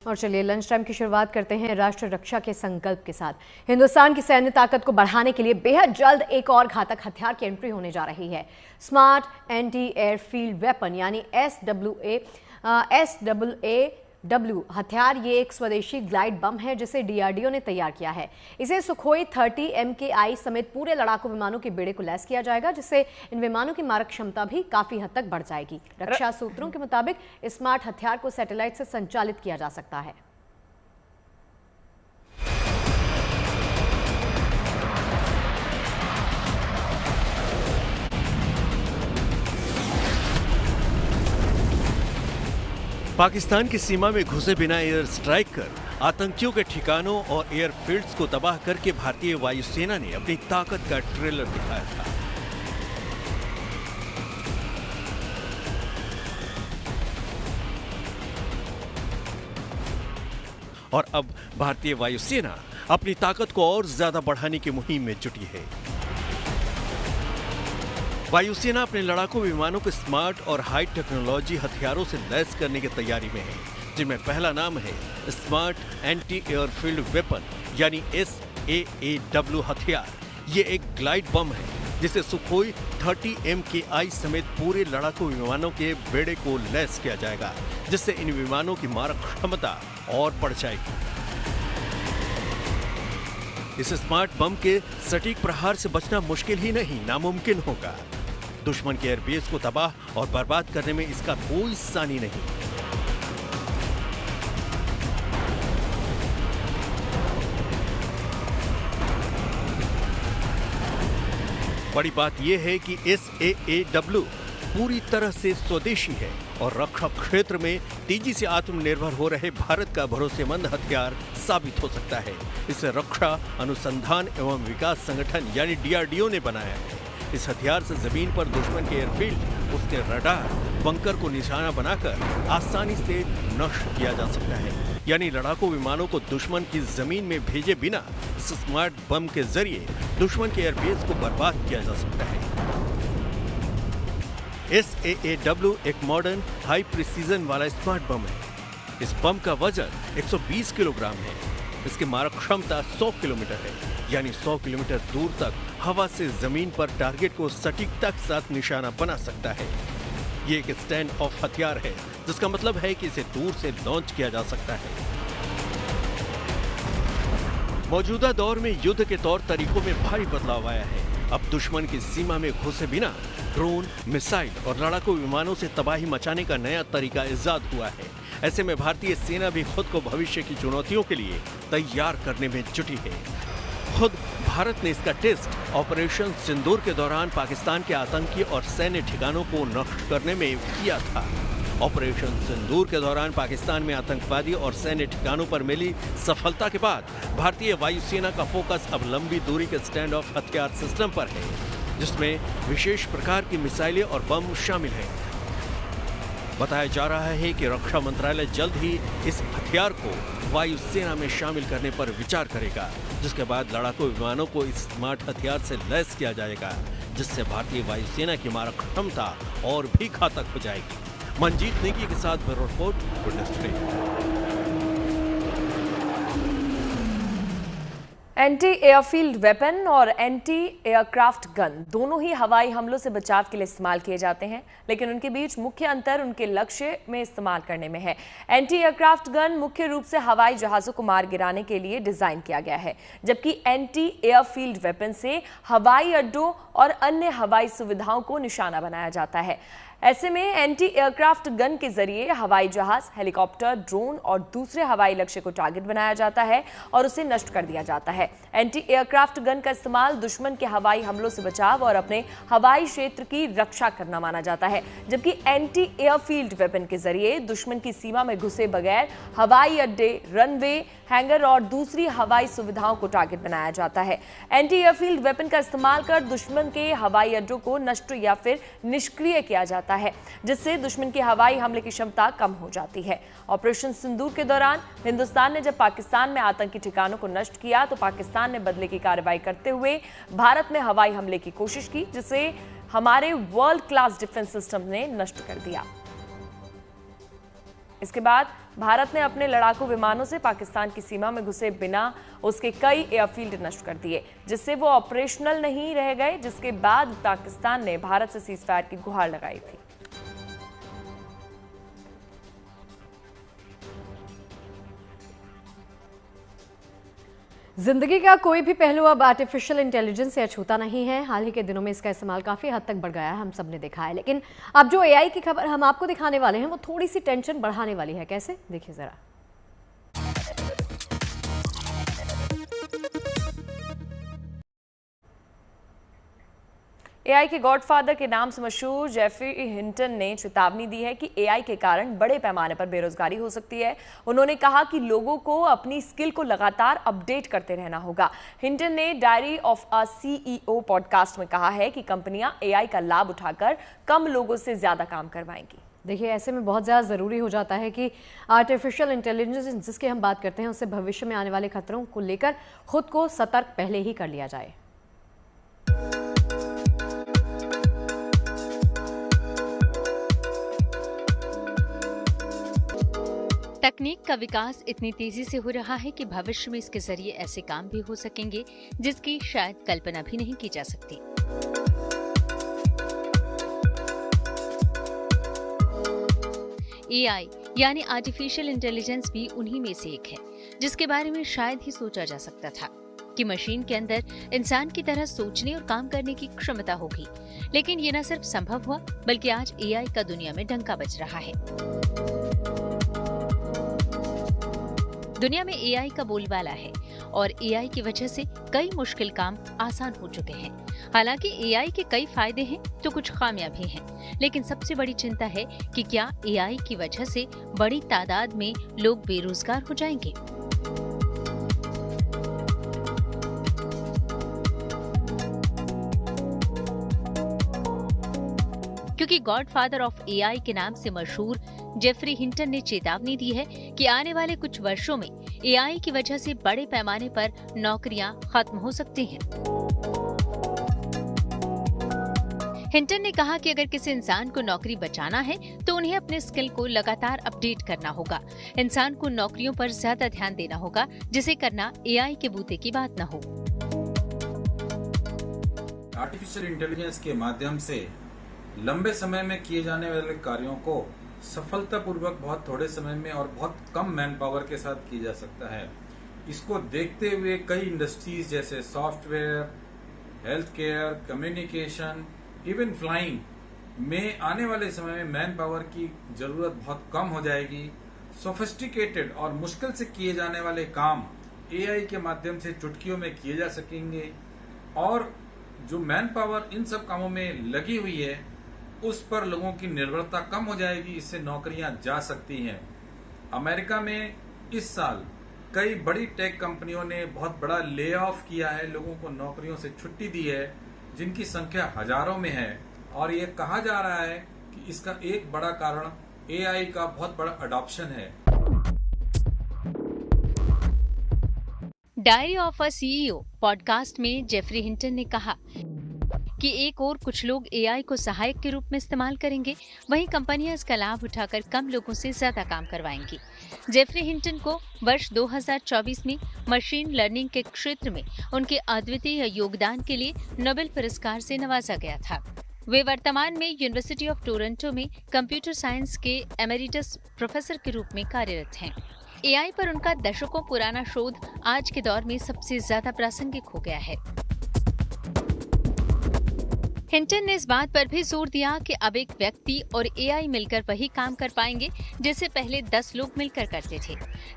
और चलिए lunch time की शुरुआत करते हैं राष्ट्र रक्षा के संकल्प के साथ। हिंदुस्तान की सैन्य ताकत को बढ़ाने के लिए बेहद जल्द एक और घातक हथियार की एंट्री होने जा रही है। स्मार्ट एंटी एयरफील्ड वेपन यानी SAAW हथियार। ये एक स्वदेशी ग्लाइड बम है जिसे डीआरडीओ ने तैयार किया है। इसे सुखोई 30 MKI समेत पूरे लड़ाकू विमानों के बेड़े को लैस किया जाएगा, जिससे इन विमानों की मारक क्षमता भी काफी हद तक बढ़ जाएगी। रक्षा सूत्रों के मुताबिक इस स्मार्ट हथियार को सैटेलाइट से संचालित किया जा सकता है। पाकिस्तान की सीमा में घुसे बिना एयर स्ट्राइक कर आतंकियों के ठिकानों और एयरफील्ड्स को तबाह करके भारतीय वायुसेना ने अपनी ताकत का ट्रेलर दिखाया था। और अब भारतीय वायुसेना अपनी ताकत को और ज्यादा बढ़ाने की मुहिम में जुटी है। वायुसेना अपने लड़ाकू विमानों को स्मार्ट और हाई टेक्नोलॉजी हथियारों से लैस करने की तैयारी में है, जिनमें पहला नाम है स्मार्ट एंटी एयरफील्ड वेपन यानी SAAW हथियार। ये एक ग्लाइड बम है जिसे सुखोई 30 MKI समेत पूरे लड़ाकू विमानों के बेड़े को लैस किया जाएगा, जिससे इन विमानों की मारक क्षमता और बढ़ जाएगी। इस स्मार्ट बम के सटीक प्रहार से बचना मुश्किल ही नहीं, नामुमकिन होगा। दुश्मन के एयरबेस को तबाह और बर्बाद करने में इसका कोई सानी नहीं। बड़ी बात यह है कि SAAW पूरी तरह से स्वदेशी है और रक्षा क्षेत्र में तेजी से आत्मनिर्भर हो रहे भारत का भरोसेमंद हथियार साबित हो सकता है। इसे रक्षा अनुसंधान एवं विकास संगठन यानी DRDO ने बनाया है। इस हथियार से जमीन पर दुश्मन के एयरफील्ड, उसके रडार, बंकर को निशाना बनाकर आसानी से नष्ट किया जा सकता है। यानी लड़ाकू विमानों को दुश्मन की जमीन में भेजे बिना इस स्मार्ट बम के जरिए दुश्मन के एयरबेस को बर्बाद किया जा सकता है। SAAW एक मॉडर्न हाई प्रिसीजन वाला स्मार्ट बम है। इस बम का वजन 120 किलोग्राम है। इसकी मारक क्षमता 100 किलोमीटर है, यानी 100 किलोमीटर दूर तक हवा से जमीन पर टारगेट को सटीकता के साथ निशाना बना सकता है। ये एक स्टैंड ऑफ हथियार है, जिसका मतलब है कि इसे दूर से लॉन्च किया जा सकता है। मौजूदा दौर में युद्ध के तौर तरीकों में भारी बदलाव आया है। अब दुश्मन की सीमा में घुसे बिना ड्रोन, मिसाइल और लड़ाकू विमानों से तबाही मचाने का नया तरीका इजाद हुआ है। ऐसे में भारतीय सेना भी खुद को भविष्य की चुनौतियों के लिए तैयार करने में जुटी है। खुद भारत ने इसका टेस्ट ऑपरेशन सिंदूर के दौरान पाकिस्तान के आतंकी और सैन्य ठिकानों को नष्ट करने में किया था। ऑपरेशन सिंदूर के दौरान पाकिस्तान में आतंकवादी और सैन्य ठिकानों पर मिली सफलता के बाद भारतीय वायुसेना का फोकस अब लंबी दूरी के स्टैंड ऑफ हथियार सिस्टम पर है, जिसमें विशेष प्रकार की मिसाइलें और बम शामिल हैं। बताया जा रहा है कि रक्षा मंत्रालय जल्द ही इस हथियार को वायुसेना में शामिल करने पर विचार करेगा, जिसके बाद लड़ाकू विमानों को इस स्मार्ट हथियार से लैस किया जाएगा, जिससे भारतीय वायुसेना की मारक क्षमता और भी घातक हो जाएगी। मंजीत नेगी के साथ bureau report, good news today. Anti airfield weapon और एंटी एयरक्राफ्ट गन दोनों ही हवाई हमलों से बचाव के लिए इस्तेमाल किए जाते हैं, लेकिन उनके बीच मुख्य अंतर उनके लक्ष्य में इस्तेमाल करने में है। एंटी एयरक्राफ्ट गन मुख्य रूप से हवाई जहाज़ों को मार गिराने के लिए डिज़ाइन किया गया है, जबकि एंटी एयरफील्ड वेपन से हवाई अड्डों और अन्य हवाई सुविधाओं को निशाना बनाया जाता है। ऐसे में एंटी एयरक्राफ्ट गन के जरिए हवाई जहाज, हेलीकॉप्टर, ड्रोन और दूसरे हवाई लक्ष्य को टारगेट बनाया जाता है और उसे नष्ट कर दिया जाता है। एंटी एयरक्राफ्ट गन का इस्तेमाल दुश्मन के हवाई हमलों से बचाव और अपने हवाई क्षेत्र की रक्षा करना माना जाता है, जबकि एंटी एयरफील्ड वेपन के जरिए दुश्मन की सीमा में घुसे बगैर हवाई अड्डे, रनवे, हैंगर और दूसरी हवाई सुविधाओं को टारगेट बनाया जाता है। एंटी एयरफील्ड वेपन का इस्तेमाल कर दुश्मन के हवाई अड्डों को नष्ट या फिर निष्क्रिय किया जाता है, जिससे दुश्मन की हवाई हमले की क्षमता कम हो जाती है। ऑपरेशन सिंदूर के दौरान हिंदुस्तान ने जब पाकिस्तान में आतंकी ठिकानों को नष्ट किया, तो पाकिस्तान ने बदले की कार्रवाई करते हुए भारत में हवाई हमले की कोशिश की, जिसे हमारे वर्ल्ड क्लास डिफेंस सिस्टम ने नष्ट कर दिया। इसके बाद भारत ने अपने लड़ाकू विमानों से पाकिस्तान की सीमा में घुसे बिना उसके कई एयरफील्ड नष्ट कर दिए, जिससे वो ऑपरेशनल नहीं रह गए, जिसके बाद पाकिस्तान ने भारत से सीजफायर की गुहार लगाई थी। जिंदगी का कोई भी पहलू अब आर्टिफिशियल इंटेलिजेंस से अछूता नहीं है। हाल ही के दिनों में इसका इस्तेमाल काफ़ी हद तक बढ़ गया है, हम सब ने देखा है। लेकिन अब जो एआई की खबर हम आपको दिखाने वाले हैं वो थोड़ी सी टेंशन बढ़ाने वाली है। कैसे, देखिए ज़रा। एआई के गॉडफादर के नाम से मशहूर जेफरी हिंटन ने चेतावनी दी है कि एआई के कारण बड़े पैमाने पर बेरोजगारी हो सकती है। उन्होंने कहा कि लोगों को अपनी स्किल को लगातार अपडेट करते रहना होगा। हिंटन ने diary of a CEO podcast में कहा है कि कंपनियां एआई का लाभ उठाकर कम लोगों से ज्यादा काम करवाएंगी। देखिए, ऐसे में बहुत ज़्यादा ज़रूरी हो जाता है कि आर्टिफिशियल इंटेलिजेंस जिसकी हम बात करते हैं उससे भविष्य में आने वाले खतरों को लेकर खुद को सतर्क पहले ही कर लिया जाए। तकनीक का विकास इतनी तेजी से हो रहा है कि भविष्य में इसके जरिए ऐसे काम भी हो सकेंगे जिसकी शायद कल्पना भी नहीं की जा सकती। एआई यानी आर्टिफिशियल इंटेलिजेंस भी उन्हीं में से एक है जिसके बारे में शायद ही सोचा जा सकता था कि मशीन के अंदर इंसान की तरह सोचने और काम करने की क्षमता होगी। लेकिन ये न सिर्फ संभव हुआ बल्कि आज एआई का दुनिया में डंका बज रहा है। दुनिया में एआई का बोलबाला है और एआई की वजह से कई मुश्किल काम आसान हो चुके हैं। हालांकि एआई के कई फायदे हैं तो कुछ खामियां भी हैं, लेकिन सबसे बड़ी चिंता है कि क्या एआई की वजह से बड़ी तादाद में लोग बेरोजगार हो जाएंगे। क्योंकि गॉडफादर ऑफ एआई के नाम से मशहूर जेफरी हिंटन ने चेतावनी दी है कि आने वाले कुछ वर्षों में एआई की वजह से बड़े पैमाने पर नौकरियां खत्म हो सकती हैं। हिंटन ने कहा कि अगर किसी इंसान को नौकरी बचाना है तो उन्हें अपने स्किल को लगातार अपडेट करना होगा। इंसान को नौकरियों पर ज्यादा ध्यान देना होगा जिसे करना एआई के बूते की बात न हो। आर्टिफिशियल इंटेलिजेंस के माध्यम से लंबे समय में किए जाने वाले कार्यों को सफलतापूर्वक बहुत थोड़े समय में और बहुत कम मैन पावर के साथ किया जा सकता है। इसको देखते हुए कई इंडस्ट्रीज जैसे software, health care, communication, even flying में आने वाले समय में मैन पावर की जरूरत बहुत कम हो जाएगी। सोफिस्टिकेटेड और मुश्किल से किए जाने वाले काम एआई के माध्यम से चुटकियों में किए जा सकेंगे और जो मैन पावर इन सब कामों में लगी हुई है उस पर लोगों की निर्भरता कम हो जाएगी। इससे नौकरियां जा सकती हैं। अमेरिका में इस साल कई बड़ी टेक कंपनियों ने बहुत बड़ा ले ऑफ किया है, लोगों को नौकरियों से छुट्टी दी है, जिनकी संख्या हजारों में है। और ये कहा जा रहा है कि इसका एक बड़ा कारण एआई का बहुत बड़ा अडॉप्शन है। Diary of a CEO podcast में जेफरी हिंटन ने कहा कि एक और कुछ लोग एआई को सहायक के रूप में इस्तेमाल करेंगे, वहीं कंपनियां इसका लाभ उठाकर कम लोगों से ज्यादा काम करवाएंगी। जेफरी हिंटन को वर्ष 2024 में मशीन लर्निंग के क्षेत्र में उनके अद्वितीय योगदान के लिए नोबेल पुरस्कार से नवाजा गया था। वे वर्तमान में यूनिवर्सिटी ऑफ टोरंटो में कंप्यूटर साइंस के एमेरिटस प्रोफेसर के रूप में कार्यरत हैं। एआई पर उनका दशकों पुराना शोध आज के दौर में सबसे ज्यादा प्रासंगिक हो गया है। हिंटन ने इस बात पर भी जोर दिया कि अब एक व्यक्ति और एआई मिलकर वही काम कर पाएंगे जिसे पहले 10 लोग मिलकर करते थे।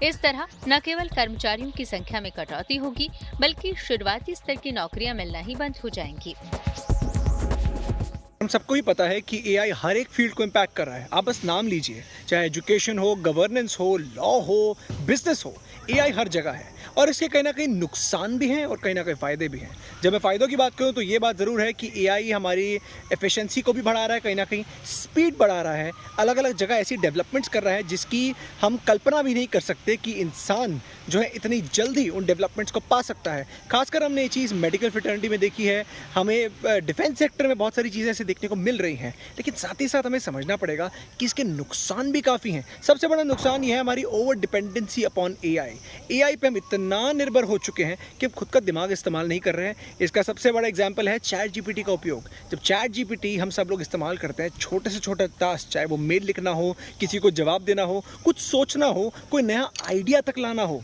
इस तरह न केवल कर्मचारियों की संख्या में कटौती होगी बल्कि शुरुआती स्तर की नौकरियां मिलना ही बंद हो जाएंगी। हम सबको ही पता है कि एआई हर एक फील्ड को इम्पैक्ट कर रहा है। आप बस नाम लीजिए, चाहे एजुकेशन हो, गवर्नेंस हो, लॉ हो, बिजनेस हो, एआई हर जगह है और इसके कहीं ना कहीं नुकसान भी हैं और कहीं ना कहीं फ़ायदे भी हैं। जब मैं फ़ायदों की बात करूं तो ये बात ज़रूर है कि एआई हमारी एफिशिएंसी को भी बढ़ा रहा है, कहीं ना कहीं स्पीड बढ़ा रहा है, अलग अलग जगह ऐसी डेवलपमेंट्स कर रहा है जिसकी हम कल्पना भी नहीं कर सकते कि इंसान जो है इतनी जल्दी उन डेवलपमेंट्स को पा सकता है। खासकर हमने ये चीज़ मेडिकल फ्रेटर्निटी में देखी है, हमें डिफेंस सेक्टर में बहुत सारी चीज़ें ऐसे देखने को मिल रही हैं, लेकिन साथ ही साथ हमें समझना पड़ेगा कि इसके नुकसान भी काफ़ी हैं। सबसे बड़ा नुकसान ये है हमारी ओवर डिपेंडेंसी अपॉन एआई पे हम इतना निर्भर हो चुके हैं कि हम खुद का दिमाग इस्तेमाल नहीं कर रहे हैं। इसका सबसे बड़ा एग्जाम्पल है चैट जीपीटी का उपयोग। जब चैट जीपीटी हम सब लोग इस्तेमाल करते हैं, छोटे से छोटा टास्क, चाहे वो मेल लिखना हो, किसी को जवाब देना हो, कुछ सोचना हो, कोई नया आइडिया तक लाना हो।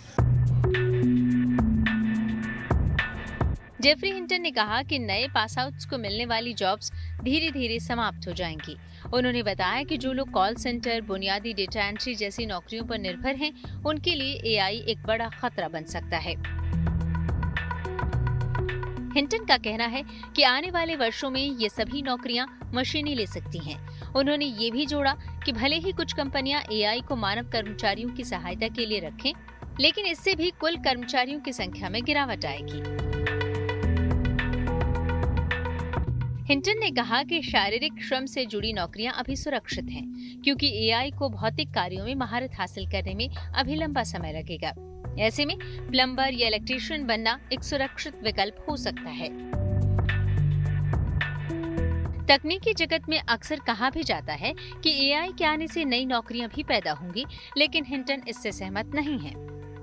जेफरी हिंटन ने कहा कि नए पास आउट्स को मिलने वाली जॉब्स धीरे धीरे समाप्त हो जाएंगी। उन्होंने बताया कि जो लोग कॉल सेंटर, बुनियादी डेटा एंट्री जैसी नौकरियों पर निर्भर हैं, उनके लिए एआई एक बड़ा खतरा बन सकता है। हिंटन का कहना है कि आने वाले वर्षों में ये सभी नौकरियां मशीनें ले सकती हैं। उन्होंने ये भी जोड़ा कि भले ही कुछ कंपनियां एआई को मानव कर्मचारियों की सहायता के लिए रखें, लेकिन इससे भी कुल कर्मचारियों की संख्या में गिरावट आएगी। हिंटन ने कहा कि शारीरिक श्रम से जुड़ी नौकरियां अभी सुरक्षित हैं, क्योंकि एआई को भौतिक कार्यों में महारत हासिल करने में अभी लंबा समय लगेगा। ऐसे में प्लम्बर या इलेक्ट्रीशियन बनना एक सुरक्षित विकल्प हो सकता है। तकनीकी जगत में अक्सर कहा भी जाता है कि एआई के आने से नई नौकरियां भी पैदा होंगी, लेकिन हिंटन इससे सहमत नहीं है।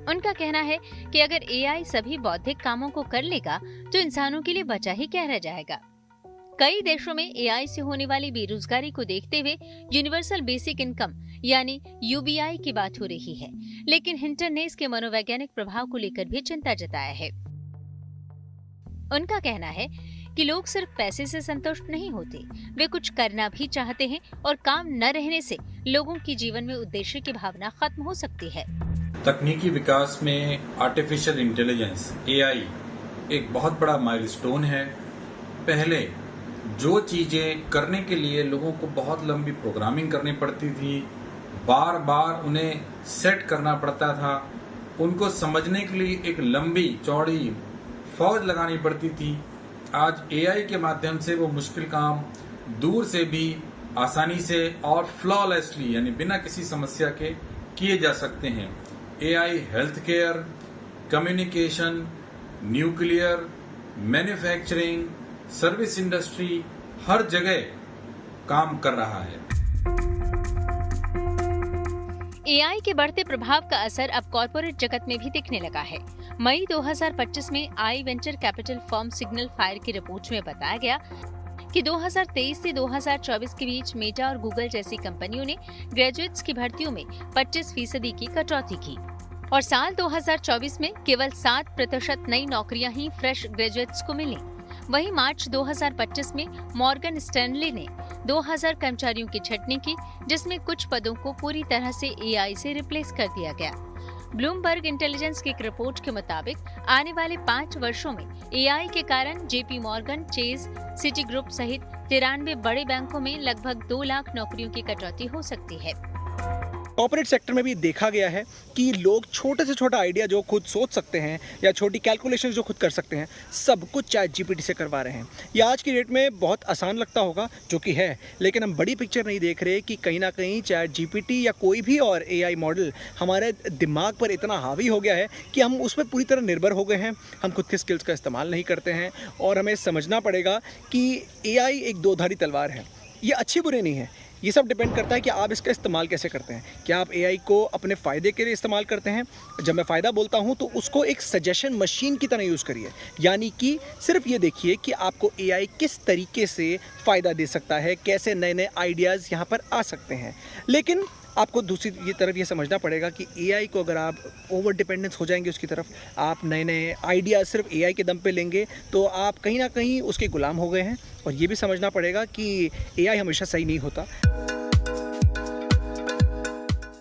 उनका कहना है कि अगर एआई सभी बौद्धिक कामों को कर लेगा तो इंसानों के लिए बचा ही क्या रह जाएगा। कई देशों में एआई से होने वाली बेरोजगारी को देखते हुए यूनिवर्सल बेसिक इनकम यानी यूबीआई की बात हो रही है, लेकिन हिंटन ने इसके मनोवैज्ञानिक प्रभाव को लेकर भी चिंता जताया है। उनका कहना है कि लोग सिर्फ पैसे से संतुष्ट नहीं होते, वे कुछ करना भी चाहते हैं और काम न रहने से लोगों की जीवन में उद्देश्य की भावना खत्म हो सकती है। तकनीकी विकास में आर्टिफिशियल इंटेलिजेंस एआई एक बहुत बड़ा माइलस्टोन है। पहले जो चीजें करने के लिए लोगों को बहुत लंबी प्रोग्रामिंग करनी पड़ती थी, बार बार उन्हें सेट करना पड़ता था, उनको समझने के लिए एक लंबी चौड़ी फौज लगानी पड़ती थी। आज एआई के माध्यम से वो मुश्किल काम दूर से भी आसानी से और फ्लॉलेसली यानी बिना किसी समस्या के किए जा सकते हैं। AI health care, communication, nuclear, manufacturing, service industry, हर जगह काम कर रहा है। एआई के बढ़ते प्रभाव का असर अब कॉर्पोरेट जगत में भी दिखने लगा है। मई 2025 में आई venture capital firm SignalFire की रिपोर्ट में बताया गया कि 2023 से 2024 के बीच मेटा और गूगल जैसी कंपनियों ने ग्रेजुएट्स की भर्तियों में 25% की कटौती की और साल 2024 में केवल 7% नई नौकरियां ही फ्रेश ग्रेजुएट्स को मिली। वहीं मार्च 2025 में मॉर्गन स्टैनली ने 2000 कर्मचारियों की छंटनी की, जिसमें कुछ पदों को पूरी तरह से एआई से रिप्लेस कर दिया गया। ब्लूमबर्ग इंटेलिजेंस की एक रिपोर्ट के मुताबिक आने वाले 5 वर्षों में एआई के कारण JP Morgan, chase, city group सहित 93 बड़े बैंकों में लगभग 2 लाख नौकरियों की कटौती हो सकती है। कॉर्पोरेट सेक्टर में भी देखा गया है कि लोग छोटे से छोटा आइडिया जो खुद सोच सकते हैं या छोटी कैलकुलेशन जो खुद कर सकते हैं, सब कुछ चैट जीपीटी से करवा रहे हैं। ये आज की डेट में बहुत आसान लगता होगा, जो कि है, लेकिन हम बड़ी पिक्चर नहीं देख रहे कि कहीं ना कहीं चैट जीपीटी या कोई भी और एआई मॉडल हमारे दिमाग पर इतना हावी हो गया है कि हम उस पर पूरी तरह निर्भर हो गए हैं। हम खुद के स्किल्स का इस्तेमाल नहीं करते हैं और हमें समझना पड़ेगा कि एआई एक दोधारी तलवार है। ये अच्छी बुरी नहीं है, ये सब डिपेंड करता है कि आप इसका इस्तेमाल कैसे करते हैं। क्या आप एआई को अपने फ़ायदे के लिए इस्तेमाल करते हैं? जब मैं फ़ायदा बोलता हूं तो उसको एक सजेशन मशीन की तरह यूज़ करिए, यानी कि सिर्फ ये देखिए कि आपको एआई किस तरीके से फ़ायदा दे सकता है, कैसे नए नए आइडियाज़ यहाँ पर आ सकते हैं। लेकिन आपको दूसरी ये तरफ ये समझना पड़ेगा कि एआई को अगर आप ओवर डिपेंडेंस हो जाएंगे उसकी तरफ, आप नए नए आइडिया सिर्फ एआई के दम पे लेंगे तो आप कहीं ना कहीं उसके गुलाम हो गए हैं। और ये भी समझना पड़ेगा कि एआई हमेशा सही नहीं होता।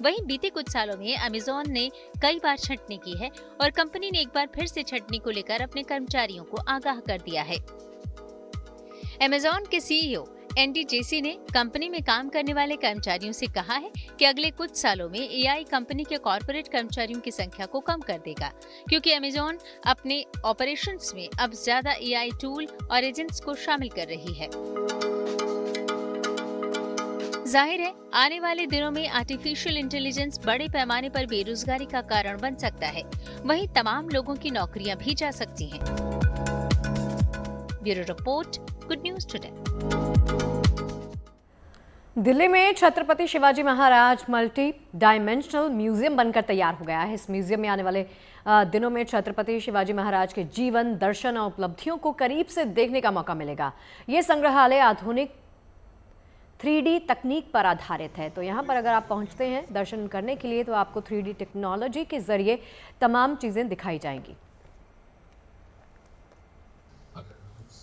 वहीं बीते कुछ सालों में अमेज़न ने कई बार छंटनी की है और कंपनी ने एक बार फिर से छंटनी को लेकर अपने कर्मचारियों को आगाह कर दिया है। अमेज़न के सीईओ एनटीजेसी ने कंपनी में काम करने वाले कर्मचारियों से कहा है कि अगले कुछ सालों में एआई कंपनी के कॉर्पोरेट कर्मचारियों की संख्या को कम कर देगा, क्योंकि अमेज़न अपने ऑपरेशंस में अब ज्यादा एआई टूल और एजेंट्स को शामिल कर रही है। जाहिर है, आने वाले दिनों में आर्टिफिशियल इंटेलिजेंस बड़े पैमाने पर बेरोजगारी का कारण बन सकता है। वहीं तमाम लोगों की नौकरियां भी जा सकती हैं। Bureau report, good news today. Delhi में Chhatrapati Shivaji Maharaj multi dimensional museum बनकर तैयार हो गया है। इस म्यूजियम में आने वाले दिनों में छत्रपति शिवाजी महाराज के जीवन, दर्शन और उपलब्धियों को करीब से देखने का मौका मिलेगा। ये संग्रहालय आधुनिक 3D तकनीक पर आधारित है। तो यहाँ पर अगर आप पहुँचते हैं दर्शन करने के लिए तो आपको 3D टेक्नोलॉजी के जरिए तमाम चीज़ें दिखाई जाएंगी।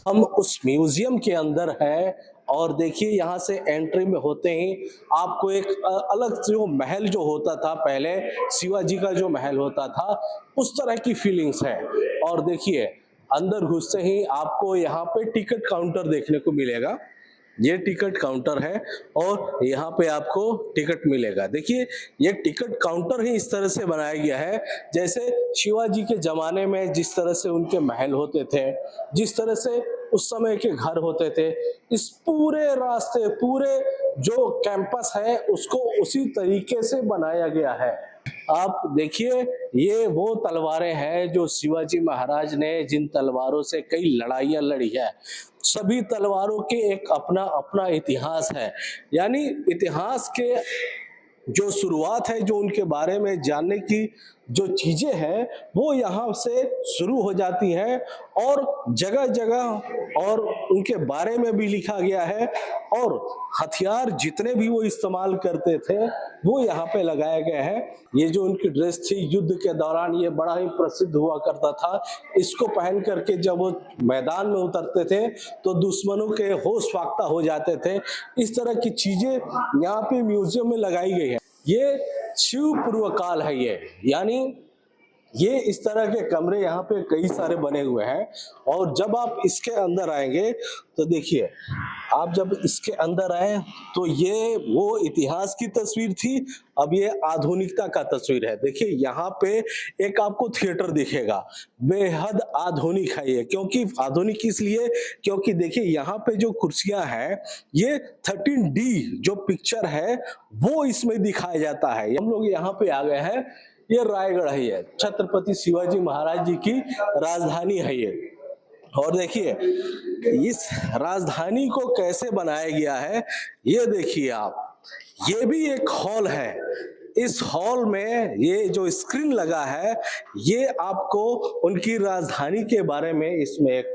हम उस म्यूजियम के अंदर हैं और देखिए यहाँ से एंट्री में होते ही आपको एक अलग जो महल जो होता था पहले, शिवाजी का जो महल होता था, उस तरह की फीलिंग्स है। और देखिए अंदर घुसते ही आपको यहाँ पे टिकट काउंटर देखने को मिलेगा। ये टिकट काउंटर है और यहाँ पे आपको टिकट मिलेगा। देखिए ये टिकट काउंटर ही इस तरह से बनाया गया है जैसे शिवाजी के ज़माने में जिस तरह से उनके महल होते थे, जिस तरह से उस समय के घर होते थे, इस पूरे रास्ते, पूरे जो कैंपस है उसको उसी तरीके से बनाया गया है। आप देखिए ये वो तलवारें हैं जो शिवाजी महाराज ने जिन तलवारों से कई लड़ाइयाँ लड़ी है। सभी तलवारों के एक अपना अपना इतिहास है, यानी इतिहास के जो शुरुआत है, जो उनके बारे में जानने की जो चीजें हैं वो यहाँ से शुरू हो जाती हैं और जगह जगह और उनके बारे में भी लिखा गया है और हथियार जितने भी वो इस्तेमाल करते थे वो यहाँ पे लगाए गए हैं। ये जो उनकी ड्रेस थी युद्ध के दौरान ये बड़ा ही प्रसिद्ध हुआ करता था। इसको पहन करके जब वो मैदान में उतरते थे तो दुश्मनों के होश फाख्ता हो जाते थे। इस तरह की चीजें यहाँ पे म्यूजियम में लगाई गई है। ये शिव पूर्व काल है ये, यानी ये इस तरह के कमरे यहाँ पे कई सारे बने हुए हैं। और जब आप इसके अंदर आएंगे तो देखिए, आप जब इसके अंदर आए तो ये वो इतिहास की तस्वीर थी, अब ये आधुनिकता का तस्वीर है। देखिए यहाँ पे एक आपको थिएटर दिखेगा, बेहद आधुनिक है ये। क्योंकि आधुनिक इसलिए क्योंकि देखिए यहाँ पे जो कुर्सियां हैं ये 13D जो पिक्चर है वो इसमें दिखाया जाता है। हम लोग यहाँ पे आ गए हैं, ये रायगढ़ है, ये छत्रपति शिवाजी महाराज जी की राजधानी है ये। और देखिए इस राजधानी को कैसे बनाया गया है ये देखिए आप, ये भी एक हॉल है। इस हॉल में ये जो स्क्रीन लगा है ये आपको उनकी राजधानी के बारे में इसमें एक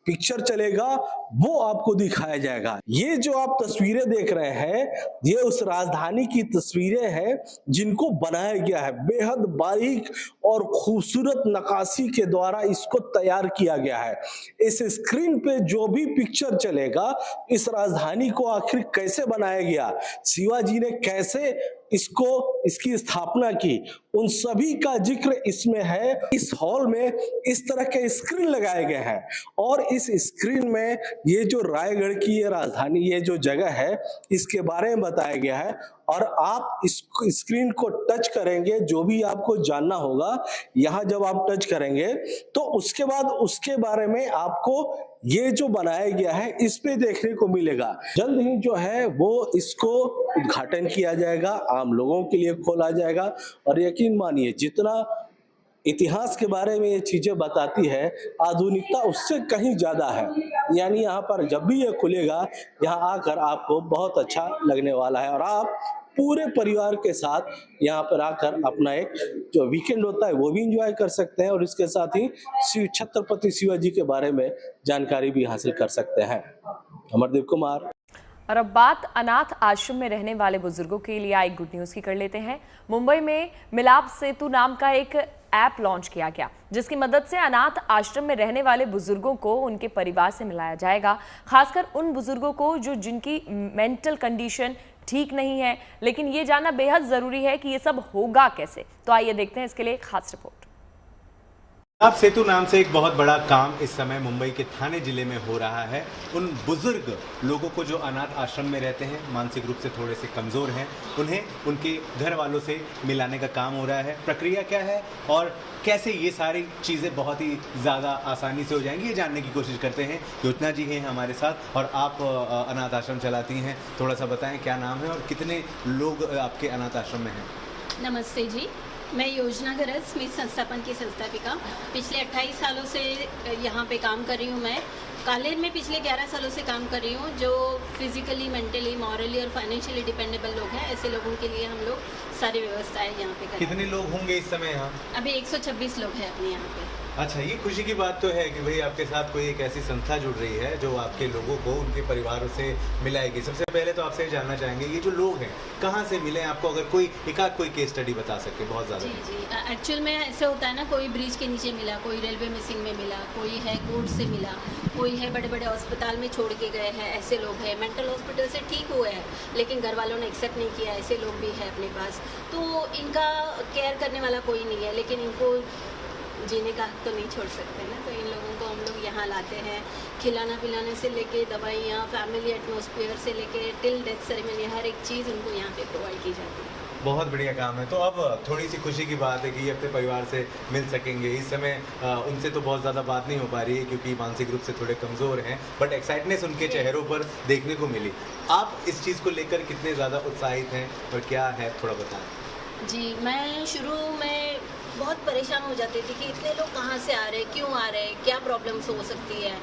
पिक्चर चलेगा, वो आपको दिखाया जाएगा। ये जो आप तस्वीरें देख रहे हैं ये उस राजधानी की तस्वीरें हैं जिनको बनाया गया है। बेहद बारीक और खूबसूरत नक्काशी के द्वारा इसको तैयार किया गया है। इस स्क्रीन पे जो भी पिक्चर चलेगा, इस राजधानी को आखिर कैसे बनाया गया, शिवाजी ने कैसे इसकी स्थापना की, उन सभी का जिक्र इसमें है। इस हॉल में इस तरह के स्क्रीन लगाए गए हैं और इस स्क्रीन में ये जो रायगढ़ की ये राजधानी, ये जो जगह है, इसके बारे में बताया गया है। और आप इस स्क्रीन को टच करेंगे, जो भी आपको जानना होगा यहाँ जब आप टच करेंगे तो उसके बाद उसके बारे में आपको ये जो बनाया गया है इस पे देखने को मिलेगा। जल्द ही जो है वो इसको उद्घाटन किया जाएगा, आम लोगों के लिए खोला जाएगा। और यकीन मानिए जितना इतिहास के बारे में ये चीजें बताती है, आधुनिकता उससे कहीं ज्यादा है। यानी यहाँ पर जब भी ये खुलेगा, यहाँ आकर आपको बहुत अच्छा लगने वाला है और आप पूरे परिवार के साथ यहाँ पर आकर अपना एक जो वीकेंड होता है वो भी एंजॉय कर सकते हैं और इसके साथ ही छत्रपति शिवाजी के बारे में जानकारी भी हासिल कर सकते हैं। अमरदीप कुमार। और अब बात अनाथ आश्रम में रहने वाले बुजुर्गों के लिए आई गुड न्यूज़ की कर लेते हैं। मुंबई में मिलाप सेतु नाम का एक ऐप लॉन्च किया गया जिसकी मदद से अनाथ आश्रम में रहने वाले बुजुर्गों को उनके परिवार से मिलाया जाएगा, खासकर उन बुजुर्गों को जिनकी मेंटल कंडीशन ठीक नहीं है। लेकिन ये जानना बेहद जरूरी है कि ये सब होगा कैसे। तो आइए देखते हैं इसके लिए एक खास रिपोर्ट। मिलाप सेतु नाम से एक बहुत बड़ा काम इस समय मुंबई के थाने जिले में हो रहा है। उन बुजुर्ग लोगों को जो अनाथ आश्रम में रहते हैं, मानसिक रूप से थोड़े से कमज़ोर हैं, उन्हें उनके घर वालों से मिलाने का काम हो रहा है। प्रक्रिया क्या है और कैसे ये सारी चीज़ें बहुत ही ज़्यादा आसानी से हो जाएंगी, ये जानने की कोशिश करते हैं। योजना जी हैं हमारे साथ और आप अनाथ आश्रम चलाती हैं। थोड़ा सा बताएं क्या नाम है और कितने लोग आपके अनाथ आश्रम में हैं? नमस्ते जी, मैं योजना गरज स्मिथ संस्थापन की संस्थापिका। पिछले 28 सालों से यहाँ पे काम कर रही हूँ। मैं कालेर में पिछले 11 सालों से काम कर रही हूँ। जो फिजिकली, मेंटली, मॉरली और फाइनेंशियली डिपेंडेबल लोग हैं, ऐसे लोगों के लिए हम लोग सारी व्यवस्थाएं यहाँ पे करते हैं। कितने लोग होंगे इस समय यहाँ? अभी 126 लोग हैं अपने यहाँ पे। अच्छा, ये खुशी की बात तो है कि भाई आपके साथ कोई एक ऐसी संस्था जुड़ रही है जो आपके लोगों को उनके परिवारों से मिलाएगी। सबसे पहले तो आपसे जानना चाहेंगे, ये जो लोग हैं कहाँ से मिले आपको? अगर कोई कोई केस स्टडी बता सके, बहुत ज़्यादा। जी, एक्चुअल में ऐसे होता है ना, कोई ब्रिज के नीचे मिला, कोई रेलवे मिसिंग में मिला, कोई है कोर्ट से मिला, कोई है बड़े बड़े अस्पताल में छोड़ के गए हैं, ऐसे लोग हैं। मेंटल हॉस्पिटल से ठीक हुए हैं लेकिन घर वालों ने एक्सेप्ट नहीं किया, ऐसे लोग भी हैं अपने पास। तो इनका केयर करने वाला कोई नहीं है, लेकिन इनको जीने का हक तो नहीं छोड़ सकते ना। तो इन लोगों को हम लोग यहाँ लाते हैं, खिलाना पिलाने से लेके दवाइयाँ, फैमिली एटमॉस्फेयर से लेके टिल डेथ सेरेमनी, हर एक चीज़ उनको यहाँ पे प्रोवाइड की जाती है। बहुत बढ़िया काम है। तो अब थोड़ी सी खुशी की बात है कि ये अपने परिवार से मिल सकेंगे। इस समय उनसे तो बहुत ज़्यादा बात नहीं हो पा रही है क्योंकि मानसिक रूप से थोड़े कमज़ोर हैं, बट एक्साइटनेस उनके चेहरों पर देखने को मिली। आप इस चीज़ को लेकर कितने ज़्यादा उत्साहित हैं और क्या है, थोड़ा बताएं। जी, मैं शुरू में बहुत परेशान हो जाती थी कि इतने लोग कहाँ से आ रहे हैं, क्यों आ रहे हैं, क्या प्रॉब्लम्स हो सकती है।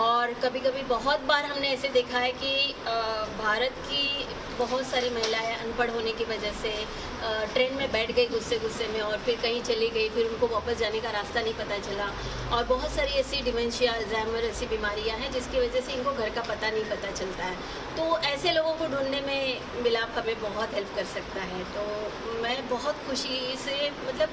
और कभी कभी बहुत बार हमने ऐसे देखा है कि भारत की बहुत सारी महिलाएं अनपढ़ होने की वजह से ट्रेन में बैठ गई गुस्से में और फिर कहीं चली गई, फिर उनको वापस जाने का रास्ता नहीं पता चला। और बहुत सारी ऐसी डिमेंशिया, अल्जाइमर ऐसी बीमारियां हैं जिसकी वजह से इनको घर का पता नहीं पता चलता है। तो ऐसे लोगों को ढूंढने में मिलाप हमें बहुत हेल्प कर सकता है। तो मैं बहुत खुशी से, मतलब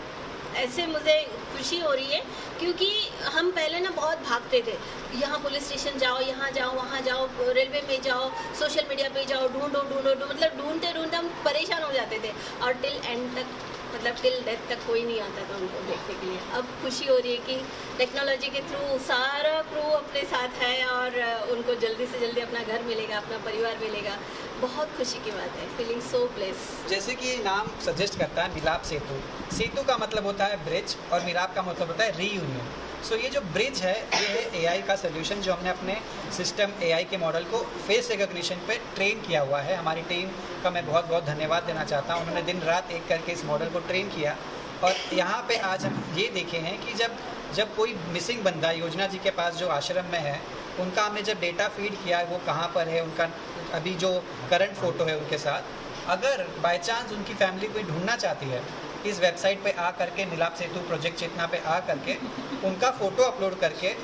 ऐसे मुझे खुशी हो रही है क्योंकि हम पहले ना बहुत भागते थे, यहाँ पुलिस स्टेशन जाओ, यहाँ जाओ, वहाँ जाओ, रेलवे में जाओ, सोशल मीडिया पे जाओ, ढूंढो, मतलब ढूंढते हम परेशान हो जाते थे और टिल एंड तक, मतलब टिल डेथ तक कोई नहीं आता था उनको देखने के लिए। अब खुशी हो रही है कि टेक्नोलॉजी के थ्रू सारा क्रू अपने साथ है और उनको जल्दी से जल्दी अपना घर मिलेगा, अपना परिवार मिलेगा। बहुत खुशी की बात है, फीलिंग सो ब्लेस। जैसे कि नाम सजेस्ट करता है मिलाप सेतु, सेतु का मतलब होता है ब्रिज और मिलाप का मतलब होता है रीयूनियन। सो ये जो ब्रिज है ये है एआई का सोल्यूशन जो हमने अपने सिस्टम एआई के मॉडल को फेस रिकॉग्निशन पे ट्रेन किया हुआ है। हमारी टीम का मैं बहुत बहुत धन्यवाद देना चाहता हूँ। उन्होंने दिन रात एक करके इस मॉडल को ट्रेन किया और यहाँ पे आज हम ये देखे हैं कि जब कोई मिसिंग बंदा योजना जी के पास जो आश्रम में है, उनका हमने जब डेटा फीड किया, वो कहाँ पर है, उनका अभी जो करंट फ़ोटो है उनके साथ, अगर बाय चांस उनकी फैमिली कोई ढूंढना चाहती है, इस वेबसाइट पे आ करके, मिलाप सेतु प्रोजेक्ट चेतना पे आ करके उनका फ़ोटो अपलोड करके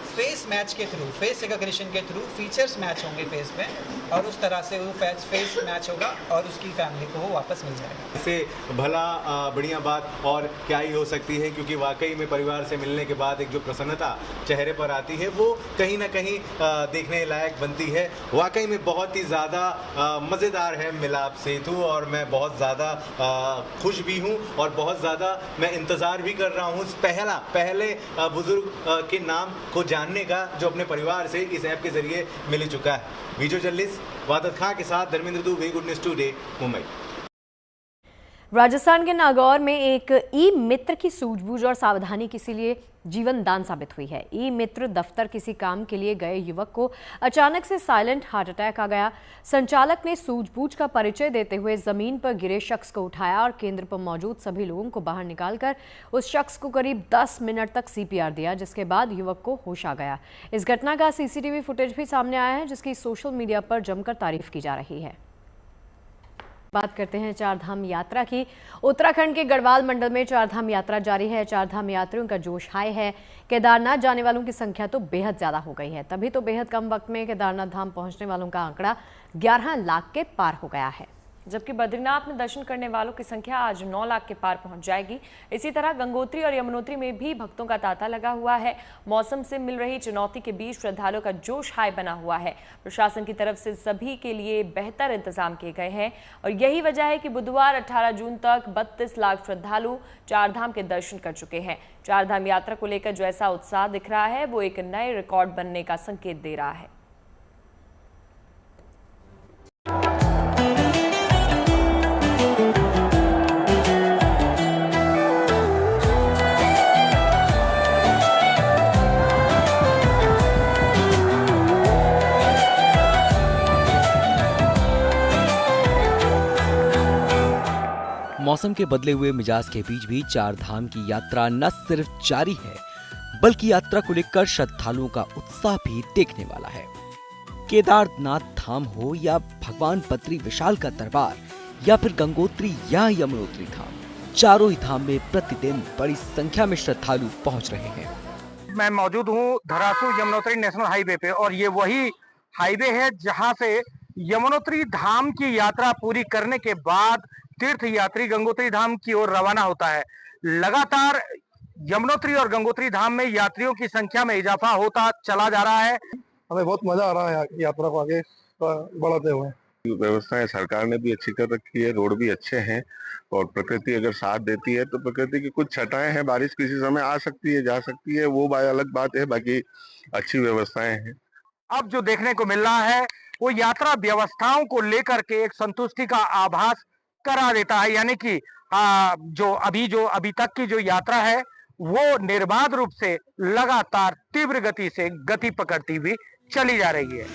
फेस मैच के थ्रू, फेस रिकॉग्निशन के थ्रू फीचर्स मैच होंगे फेस में और उस तरह से वो फेस मैच होगा और उसकी फैमिली को वो वापस मिल जाएगा। इससे भला बढ़िया बात और क्या ही हो सकती है, क्योंकि वाकई में परिवार से मिलने के बाद एक जो प्रसन्नता चेहरे पर आती है वो कहीं ना कहीं देखने लायक बनती है। वाकई में बहुत ही ज़्यादा मज़ेदार है मिलाप सेतु और मैं बहुत ज़्यादा खुश भी हूँ और बहुत ज़्यादा मैं इंतज़ार भी कर रहा हूँ पहले बुजुर्ग के नाम को जानने का जो अपने परिवार से इस ऐप के जरिए मिल चुका है। वीडियो जर्नलिस्ट वादत खां के साथ Dharmendra Dubey, good news today, Mumbai. Rajasthan के नागौर में एक ई मित्र की सूझबूझ और सावधानी किसी लिए जीवन दान साबित हुई है। ई मित्र दफ्तर किसी काम के लिए गए युवक को अचानक से साइलेंट हार्ट अटैक आ गया। संचालक ने सूझबूझ का परिचय देते हुए जमीन पर गिरे शख्स को उठाया और केंद्र पर मौजूद सभी लोगों को बाहर निकालकर उस शख्स को करीब 10 मिनट तक सीपीआर दिया, जिसके बाद युवक को होश आ गया। इस घटना का सीसीटीवी फुटेज भी सामने आया है, जिसकी सोशल मीडिया पर जमकर तारीफ की जा रही है। बात करते हैं चारधाम यात्रा की। उत्तराखंड के गढ़वाल मंडल में चारधाम यात्रा जारी है। चारधाम यात्रियों का जोश हाई है। केदारनाथ जाने वालों की संख्या तो बेहद ज्यादा हो गई है, तभी तो बेहद कम वक्त में केदारनाथ धाम पहुंचने वालों का आंकड़ा 11 लाख के पार हो गया है। जबकि बद्रीनाथ में दर्शन करने वालों की संख्या आज 9 लाख के पार पहुंच जाएगी। इसी तरह गंगोत्री और यमुनोत्री में भी भक्तों का तांता लगा हुआ है। मौसम से मिल रही चुनौती के बीच श्रद्धालुओं का जोश हाई बना हुआ है। प्रशासन की तरफ से सभी के लिए बेहतर इंतजाम किए गए हैं और यही वजह है कि बुधवार 18 जून तक 32 लाख श्रद्धालु चारधाम के दर्शन कर चुके हैं। चारधाम यात्रा को लेकर जो ऐसा उत्साह दिख रहा है वो एक नए रिकॉर्ड बनने का संकेत दे रहा है। मौसम के बदले हुए मिजाज के बीच भी चारधाम की यात्रा न सिर्फ जारी है बल्कि यात्रा को लेकर श्रद्धालुओं का उत्साह भी देखने वाला है। केदारनाथ धाम हो या भगवान बद्री विशाल का दरबार या फिर गंगोत्री या यमुनोत्री धाम, चारों ही धाम में प्रतिदिन बड़ी संख्या में श्रद्धालु पहुंच रहे हैं। मैं मौजूद हूं धरासू यमुनोत्री नेशनल हाईवे पे और ये वही हाईवे है जहां से यमुनोत्री धाम की यात्रा पूरी करने के बाद तीर्थ यात्री गंगोत्री धाम की ओर रवाना होता है। लगातार यमुनोत्री और गंगोत्री धाम में यात्रियों की संख्या में इजाफा होता चला जा रहा है। हमें बहुत मजा आ रहा है यात्रा को आगे बढ़ाते हुए। व्यवस्थाएं सरकार ने भी अच्छी कर रखी है, रोड भी अच्छे हैं और प्रकृति अगर साथ देती है तो प्रकृति की कुछ छटाएं हैं, बारिश किसी समय आ सकती है जा सकती है, वो अलग बात है, बाकी अच्छी व्यवस्थाएं हैं। अब जो देखने को मिल रहा है वो यात्रा व्यवस्थाओं को लेकर के एक संतुष्टि का आभास करा देता है, यानी कि जो अभी तक की जो यात्रा है वो निर्बाध रूप से लगातार तीव्र गति से गति पकड़ती हुई चली जा रही है।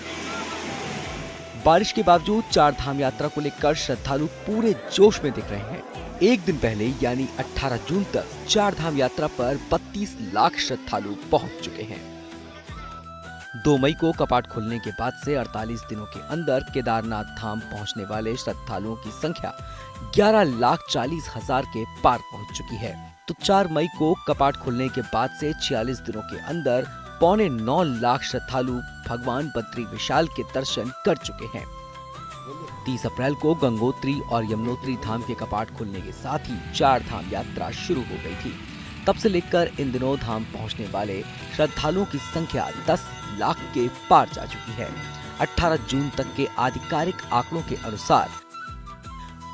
बारिश के बावजूद चारधाम यात्रा को लेकर श्रद्धालु पूरे जोश में दिख रहे हैं। एक दिन पहले यानी 18 जून तक चारधाम यात्रा पर 32 लाख श्रद्धालु पहुंच चुके हैं। 2 मई को कपाट खुलने के बाद से 48 दिनों के अंदर केदारनाथ धाम पहुंचने वाले श्रद्धालुओं की संख्या 11,40,000 के पार पहुंच चुकी है। तो 4 मई को कपाट खुलने के बाद से 46 दिनों के अंदर 8.25 लाख श्रद्धालु भगवान बद्री विशाल के दर्शन कर चुके हैं। 30 अप्रैल को गंगोत्री और यमुनोत्री धाम के कपाट खुलने के साथ ही चारधाम यात्रा शुरू हो गई थी। तब से लेकर इन दिनों धाम पहुंचने वाले श्रद्धालुओं की संख्या 10 लाख के पार जा चुकी है। 18 जून तक के आधिकारिक आंकड़ों के अनुसार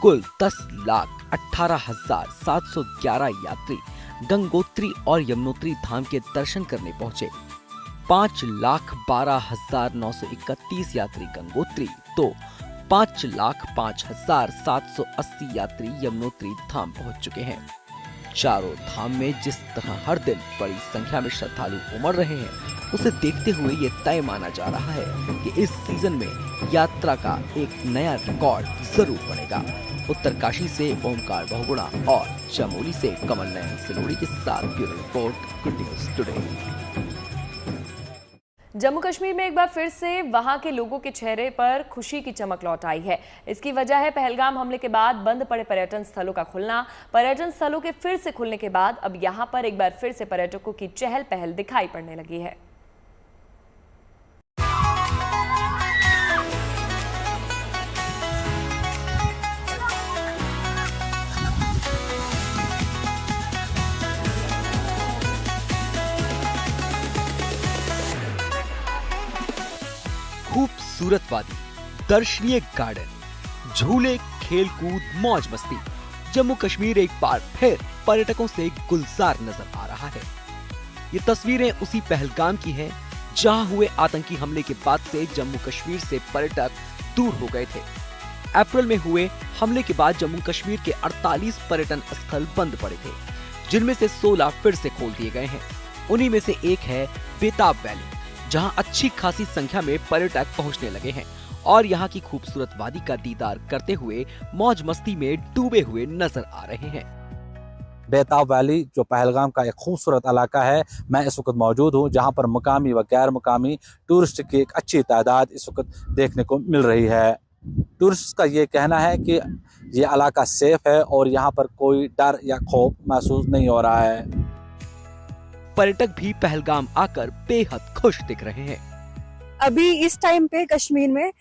कुल 10,18,711 यात्री गंगोत्री और यमुनोत्री धाम के दर्शन करने पहुंचे। 5,12,931 यात्री गंगोत्री तो 5,05,780 यात्री यमुनोत्री धाम पहुंच चुके हैं। चारों धाम में जिस तरह हर दिन बड़ी संख्या में श्रद्धालु उमड़ रहे हैं, उसे देखते हुए ये तय माना जा रहा है कि इस सीजन में यात्रा का एक नया रिकॉर्ड जरूर बनेगा। उत्तरकाशी से ओमकार बहुगुणा और चमोली से कमल नयन सिलोड़ी के साथ bureau report, good news today. Jammu Kashmir में एक बार फिर से वहां के लोगों के चेहरे पर खुशी की चमक लौट आई है। इसकी वजह है पहलगाम हमले के बाद बंद पड़े पर्यटन स्थलों का खुलना। पर्यटन स्थलों के फिर से खुलने के बाद अब यहां पर एक बार फिर से पर्यटकों की चहल पहल दिखाई पड़ने लगी है। खूबसूरत वादी, दर्शनीय गार्डन, झूले, खेल कूद, मौज मस्ती। जम्मू कश्मीर एक बार फिर पर्यटकों से गुलजार नजर आ रहा है। ये तस्वीरें उसी पहलगाम की हैं जहां हुए आतंकी हमले के बाद से जम्मू कश्मीर से पर्यटक दूर हो गए थे। अप्रैल में हुए हमले के बाद जम्मू कश्मीर के 48 पर्यटन स्थल बंद पड़े थे, जिनमें से 16 फिर से खोल दिए गए हैं। उन्हीं में से एक है बेताब वैली, जहां अच्छी खासी संख्या में पर्यटक पहुंचने लगे हैं और यहां की खूबसूरत वादी का दीदार करते हुए मौज मस्ती में डूबे हुए नजर आ रहे हैं। बेताब वैली जो पहलगाम का एक खूबसूरत इलाका है, मैं इस वक्त मौजूद हूं जहां पर मुकामी व गैर मुकामी टूरिस्ट की एक अच्छी तादाद इस वक्त देखने को मिल रही है। टूरिस्ट का ये कहना है कि ये इलाका सेफ है और यहाँ पर कोई डर या खौफ महसूस नहीं हो रहा है। पर्यटक भी पहलगाम आकर बेहद खुश दिख रहे हैं। अभी इस टाइम पे कश्मीर में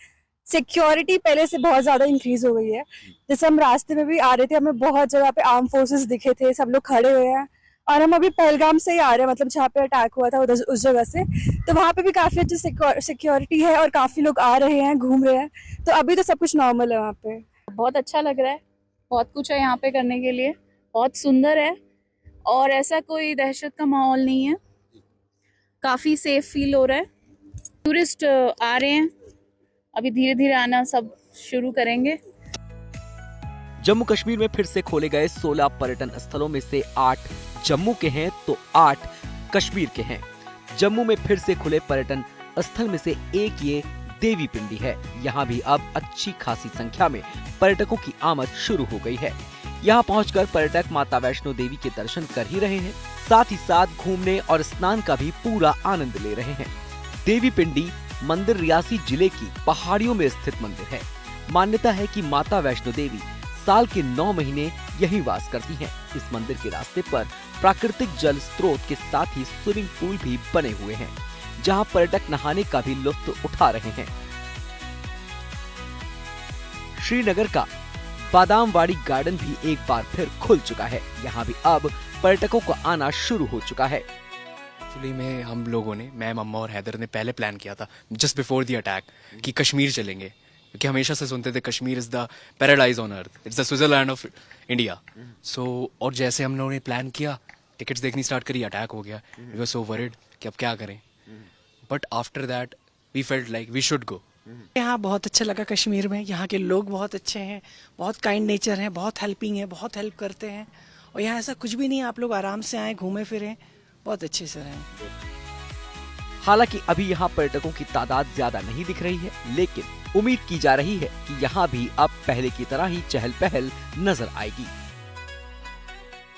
सिक्योरिटी पहले से बहुत ज्यादा इंक्रीज हो गई है। जैसे हम रास्ते में भी आ रहे थे, हमें बहुत जगह पे आर्म फोर्सेस दिखे थे, सब लोग खड़े हुए हैं। और हम अभी पहलगाम से ही आ रहे हैं, मतलब जहाँ पे अटैक हुआ था उधर उस जगह से, तो वहाँ पे भी काफी अच्छी सिक्योरिटी है और काफी लोग आ रहे हैं, घूम रहे हैं। तो अभी तो सब कुछ नॉर्मल है वहाँ पे। बहुत अच्छा लग रहा है, बहुत कुछ है यहाँ पे करने के लिए, बहुत सुंदर है और ऐसा कोई दहशत का माहौल नहीं है, काफी सेफ फील हो रहा है। टूरिस्ट आ रहे हैं, अभी धीरे धीरे आना सब शुरू करेंगे। जम्मू कश्मीर में फिर से खोले गए 16 पर्यटन स्थलों में से 8 जम्मू के हैं तो 8 कश्मीर के हैं। जम्मू में फिर से खुले पर्यटन स्थल में से एक ये देवी पिंडी है। यहाँ भी अब अच्छी खासी संख्या में पर्यटकों की आमद शुरू हो गई है। यहाँ पहुंचकर पर्यटक माता वैष्णो देवी के दर्शन कर ही रहे हैं, साथ ही साथ घूमने और स्नान का भी पूरा आनंद ले रहे हैं। देवी पिंडी मंदिर रियासी जिले की पहाड़ियों में स्थित मंदिर है। मान्यता है कि माता वैष्णो देवी साल के 9 महीने यहीं वास करती हैं। इस मंदिर के रास्ते पर प्राकृतिक जल स्रोत के साथ ही स्विमिंग पूल भी बने हुए हैं, जहां पर्यटक नहाने का भी लुत्फ उठा रहे हैं। श्रीनगर का बादामवाड़ी गार्डन भी एक बार फिर खुल चुका है। यहाँ भी अब पर्यटकों को आना शुरू हो चुका है। एक्चुअली में हम लोगों ने, मैं, मम्मा और हैदर ने पहले प्लान किया था जस्ट बिफोर द अटैक कि कश्मीर चलेंगे, क्योंकि हमेशा से सुनते थे Kashmir is the paradise on earth, it's the Switzerland of India. So और जैसे हम लोगों ने प्लान किया, टिकट्स देखनी स्टार्ट करी, अटैक हो गया। वी वर सो वरीड कि अब क्या करें, but after that we felt like we should go. यहाँ बहुत अच्छा लगा कश्मीर में। यहाँ के लोग बहुत अच्छे हैं, बहुत काइंड नेचर हैं, बहुत हेल्पिंग है, बहुत हेल्प करते हैं। और यहाँ ऐसा कुछ भी नहीं है, आप लोग आराम से आए, घूमे फिरें, बहुत अच्छे से रहें। हालांकि अभी यहाँ पर्यटकों की तादाद ज्यादा नहीं दिख रही है, लेकिन उम्मीद की जा रही है कि यहाँ भी अब पहले की तरह ही चहल पहल नजर आएगी।